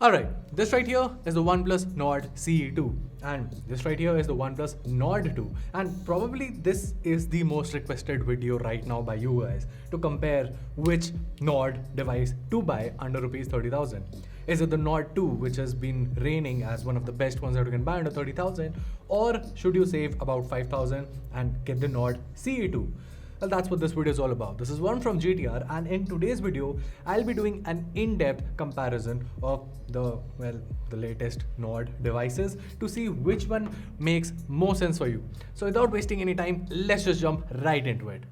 Alright, this right here is the OnePlus Nord CE2 and this right here is the OnePlus Nord 2, and probably this is the most requested video right now by you guys to compare which Nord device to buy under rupees 30,000. Is it the Nord 2, which has been reigning as one of the best ones that you can buy under 30,000, or should you save about 5,000 and get the Nord CE2? Well, that's what this video is all about. This is one from GTR, and in today's video, I'll be doing an in-depth comparison of the latest Nord devices to see which one makes more sense for you. So without wasting any time, let's just jump right into it.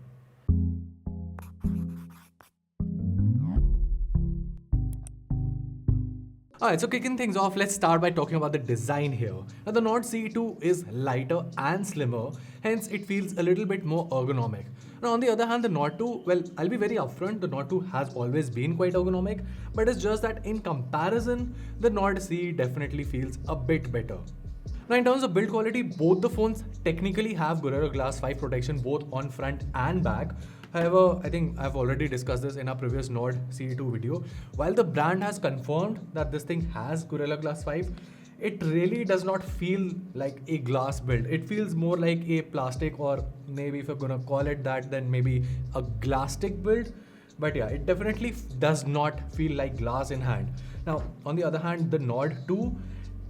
Alright, so kicking things off, let's start by talking about the design here. Now the Nord CE2 is lighter and slimmer, hence it feels a little bit more ergonomic. Now on the other hand, the Nord 2, well, I'll be very upfront, the Nord 2 has always been quite ergonomic, but it's just that in comparison, the Nord CE definitely feels a bit better. Now in terms of build quality, both the phones technically have Gorilla Glass 5 protection both on front and back. However, I think I've already discussed this in our previous Nord CE2 video. While the brand has confirmed that this thing has Gorilla Glass 5, it really does not feel like a glass build. It feels more like a plastic, or maybe if you're gonna call it that, then maybe a glass-stick build. But yeah, it definitely does not feel like glass in hand. Now, on the other hand, the Nord 2,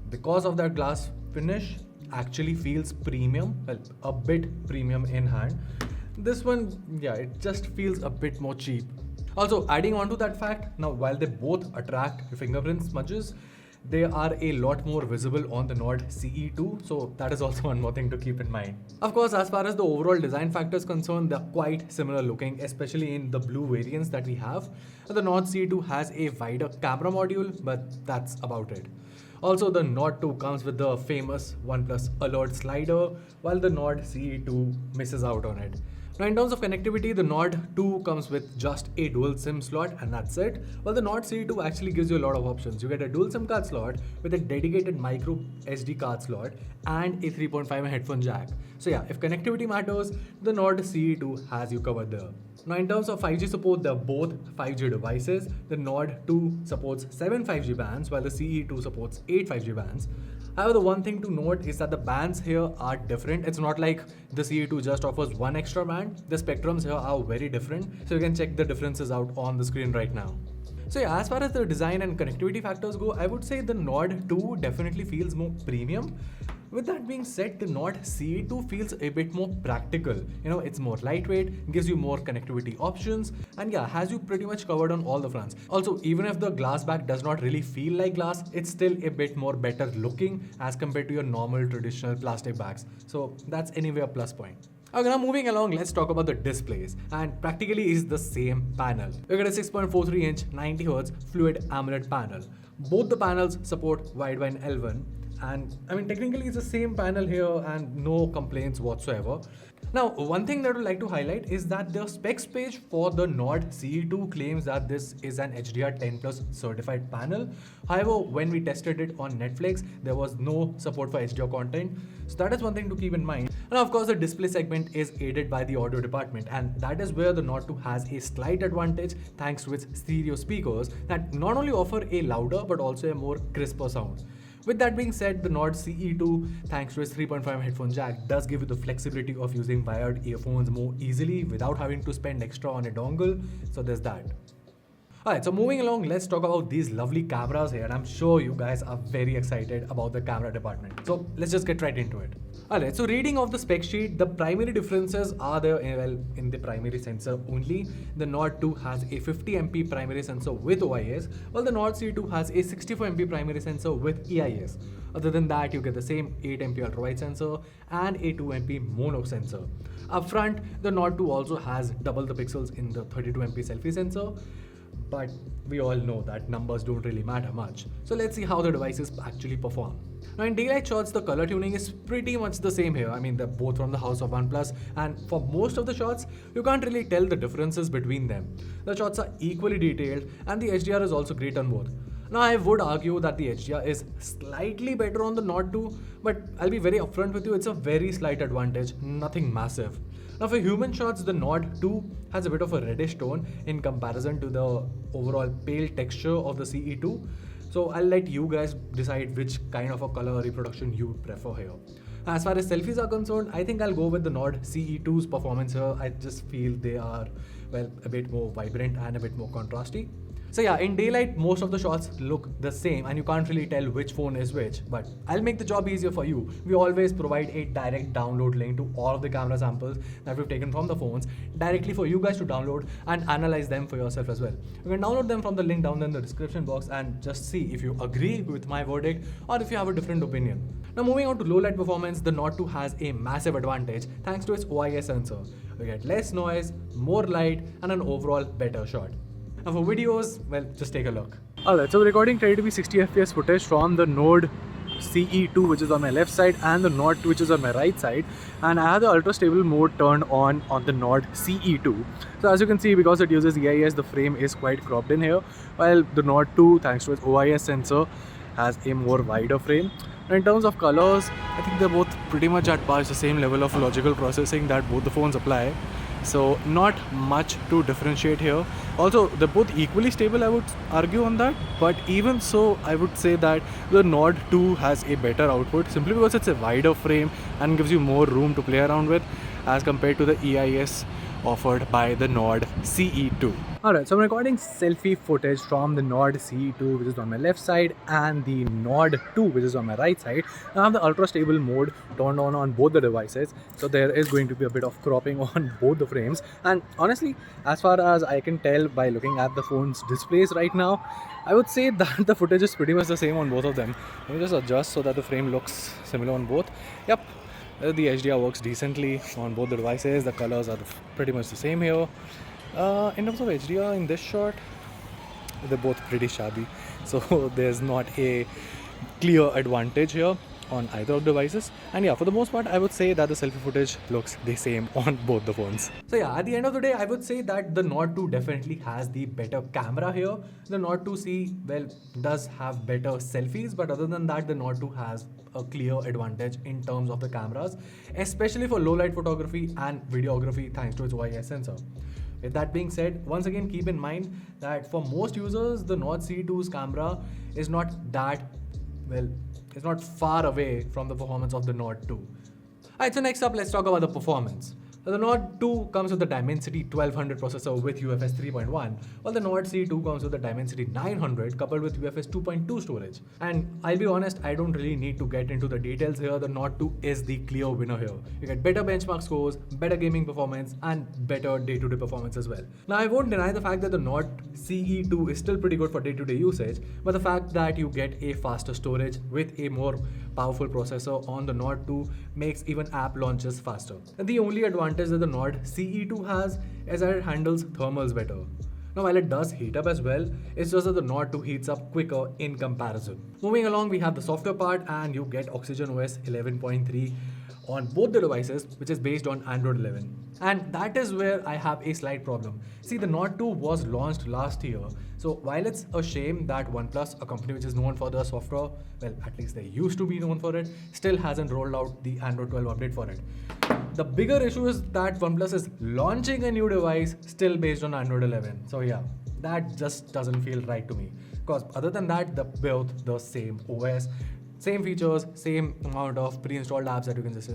because of that glass finish, actually feels premium, well, a bit premium in hand. This one, yeah, it just feels a bit more cheap. Also, adding on to that fact, now while they both attract fingerprint smudges, they are a lot more visible on the Nord CE2, so that is also one more thing to keep in mind. Of course, as far as the overall design factor is concerned, they're quite similar looking, especially in the blue variants that we have. The Nord CE2 has a wider camera module, but that's about it. Also, the Nord 2 comes with the famous OnePlus Alert slider, while the Nord CE2 misses out on it. Now in terms of connectivity, the Nord 2 comes with just a dual SIM slot and that's it. While the Nord CE2 actually gives you a lot of options. You get a dual SIM card slot with a dedicated micro SD card slot and a 3.5mm headphone jack. So yeah, if connectivity matters, the Nord CE2 has you covered there. Now in terms of 5G support, they're both 5G devices. The Nord 2 supports 7 5G bands while the CE2 supports 8 5G bands. However, the one thing to note is that the bands here are different. It's not like the CE2 just offers one extra band. The spectrums here are very different. So you can check the differences out on the screen right now. So yeah, as far as the design and connectivity factors go, I would say the Nord 2 definitely feels more premium. With that being said, the Nord CE2 feels a bit more practical. You know, it's more lightweight, gives you more connectivity options, and yeah, has you pretty much covered on all the fronts. Also, even if the glass back does not really feel like glass, it's still a bit more better looking as compared to your normal traditional plastic bags. So that's anyway a plus point. Okay, now moving along, let's talk about the displays, and practically is the same panel. You get a 6.43-inch 90Hz Fluid AMOLED panel. Both the panels support wideband L1, and I mean technically it's the same panel here and no complaints whatsoever. Now, one thing that I would like to highlight is that the specs page for the Nord CE2 claims that this is an HDR10 Plus certified panel. However, when we tested it on Netflix, there was no support for HDR content. So that is one thing to keep in mind. And of course, the display segment is aided by the audio department, and that is where the Nord 2 has a slight advantage thanks to its stereo speakers that not only offer a louder but also a more crisper sound. With that being said, the Nord CE2, thanks to its 3.5 headphone jack, does give you the flexibility of using wired earphones more easily without having to spend extra on a dongle. So there's that. Alright, so moving along, let's talk about these lovely cameras here, and I'm sure you guys are very excited about the camera department. So let's just get right into it. Alright, so reading off the spec sheet, the primary differences are there in the primary sensor only. The Nord 2 has a 50MP primary sensor with OIS, while the Nord CE2 has a 64MP primary sensor with EIS. Other than that, you get the same 8MP ultra-wide sensor and a 2MP mono sensor. Up front, the Nord 2 also has double the pixels in the 32MP selfie sensor. But we all know that numbers don't really matter much. So let's see how the devices actually perform. Now in daylight shots, the color tuning is pretty much the same here. I mean, they're both from the house of OnePlus, and for most of the shots, you can't really tell the differences between them. The shots are equally detailed and the HDR is also great on both. Now I would argue that the HDR is slightly better on the Nord 2, but I'll be very upfront with you, it's a very slight advantage, nothing massive. Now for human shots, the Nord 2 has a bit of a reddish tone in comparison to the overall pale texture of the CE2. So I'll let you guys decide which kind of a color reproduction you prefer here. As far as selfies are concerned, I think I'll go with the Nord CE2's performance here. I just feel they are, well, a bit more vibrant and a bit more contrasty. So yeah, in daylight, most of the shots look the same and you can't really tell which phone is which, but I'll make the job easier for you. We always provide a direct download link to all of the camera samples that we've taken from the phones directly for you guys to download and analyze them for yourself as well. You can download them from the link down in the description box and just see if you agree with my verdict or if you have a different opinion. Now moving on to low light performance, the Nord 2 has a massive advantage thanks to its OIS sensor. You get less noise, more light and an overall better shot. And for videos, well, just take a look. Alright, so we're recording ready to be 60 FPS footage from the Nord CE2, which is on my left side, and the Nord 2, which is on my right side. And I have the ultra stable mode turned on the Nord CE2. So as you can see, because it uses EIS, the frame is quite cropped in here, while the Nord 2, thanks to its OIS sensor, has a more wider frame. And in terms of colors, I think they're both pretty much at par. It's the same level of logical processing that both the phones apply. So not much to differentiate here. Also, they're both equally stable, I would argue on that. But even so, I would say that the Nord 2 has a better output simply because it's a wider frame and gives you more room to play around with as compared to the EIS offered by the Nord CE2. Alright, so I'm recording selfie footage from the Nord CE2, which is on my left side, and the Nord 2, which is on my right side. I have the ultra stable mode turned on both the devices, so there is going to be a bit of cropping on both the frames. And honestly, as far as I can tell by looking at the phone's displays right now, I would say that the footage is pretty much the same on both of them. Let me just adjust so that the frame looks similar on both. Yep. The HDR works decently on both the devices. The colors are pretty much the same here. In terms of HDR in this shot, they're both pretty shabby. So there's not a clear advantage here on either of the devices. And yeah, for the most part, I would say that the selfie footage looks the same on both the phones. So yeah, at the end of the day, I would say that the Nord 2 definitely has the better camera here. The Nord 2C, well, does have better selfies, but other than that, the Nord 2 has a clear advantage in terms of the cameras, especially for low light photography and videography thanks to its OIS sensor. With that being said, once again, keep in mind that for most users, the Nord CE2's camera is not that, well, it's not far away from the performance of the Nord 2. Alright, so next up, let's talk about the performance. The Nord 2 comes with the Dimensity 1200 processor with UFS 3.1, while the Nord CE2 comes with the Dimensity 900 coupled with UFS 2.2 storage. And I'll be honest, I don't really need to get into the details here. The Nord 2 is the clear winner here. You get better benchmark scores, better gaming performance, and better day-to-day performance as well. Now, I won't deny the fact that the Nord CE2 is still pretty good for day-to-day usage, but the fact that you get a faster storage with a more powerful processor on the Nord 2 makes even app launches faster. And the only advantage that the Nord CE2 has is that it handles thermals better. Now, while it does heat up as well, it's just that the Nord 2 heats up quicker in comparison. Moving along, we have the software part, and you get OxygenOS 11.3 on both the devices, which is based on Android 11. And that is where I have a slight problem. See, the Nord 2 was launched last year. So while it's a shame that OnePlus, a company which is known for their software, well, at least they used to be known for it, still hasn't rolled out the Android 12 update for it. The bigger issue is that OnePlus is launching a new device still based on Android 11. So yeah, that just doesn't feel right to me. Because other than that, they're both the same OS. Same features, same amount of pre-installed apps that you can just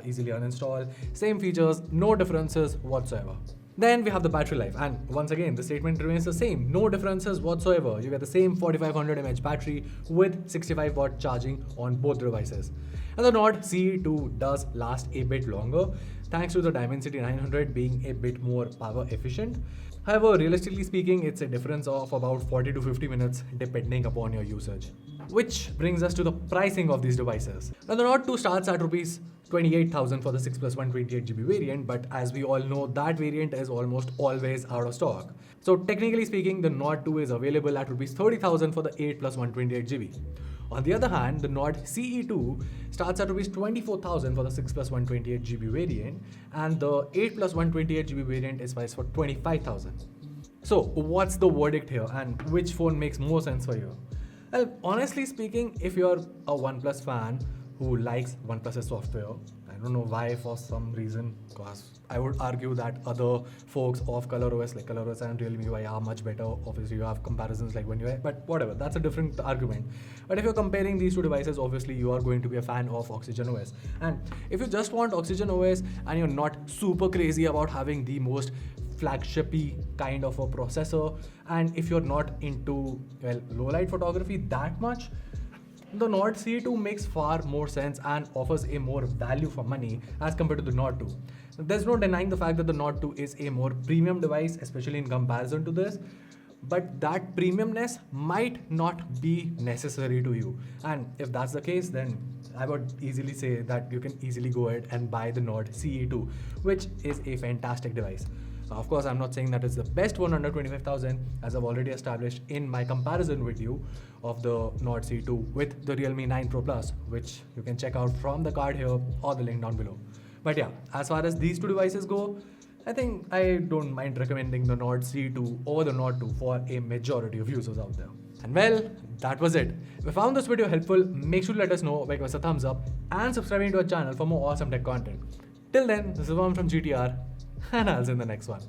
easily uninstall. Same features, no differences whatsoever. Then we have the battery life, and once again the statement remains the same, no differences whatsoever. You get the same 4500 mAh battery with 65 watt charging on both devices. And the Nord CE2 does last a bit longer thanks to the Dimensity 900 being a bit more power efficient. However, realistically speaking, it's a difference of about 40 to 50 minutes depending upon your usage. Which brings us to the pricing of these devices. Now, the Nord 2 starts at Rs 28,000 for the 6 plus 128GB variant, but as we all know, that variant is almost always out of stock. So technically speaking, the Nord 2 is available at Rs 30,000 for the 8 plus 128GB. On the other hand, the Nord CE2 starts at Rs 24,000 for the 6 plus 128GB variant, and the 8 plus 128GB variant is priced for 25,000. So what's the verdict here, and which phone makes more sense for you? Well, honestly speaking, if you're a OnePlus fan who likes OnePlus's software and don't know why, for some reason, because I would argue that other folks of ColorOS like ColorOS and Realme UI are much better. Obviously, you have comparisons like One UI, but whatever, that's a different argument. But if you're comparing these two devices, obviously you are going to be a fan of Oxygen OS. And if you just want Oxygen OS and you're not super crazy about having the most flagshipy kind of a processor, and if you're not into, well, low light photography that much, the Nord CE2 makes far more sense and offers a more value for money as compared to the Nord 2. There's no denying the fact that the Nord 2 is a more premium device, especially in comparison to this, but that premiumness might not be necessary to you. And if that's the case, then I would easily say that you can easily go ahead and buy the Nord CE2, which is a fantastic device. Of course, I'm not saying that it's the best one under 25,000, as I've already established in my comparison video of the Nord CE2 with the Realme 9 Pro Plus, which you can check out from the card here or the link down below. But yeah, as far as these two devices go, I think I don't mind recommending the Nord CE2 over the Nord 2 for a majority of users out there. And well, that was it. If you found this video helpful, make sure to let us know by giving us a thumbs up and subscribing to our channel for more awesome tech content. Till then, this is Vam from GTR, and I'll see you in the next one.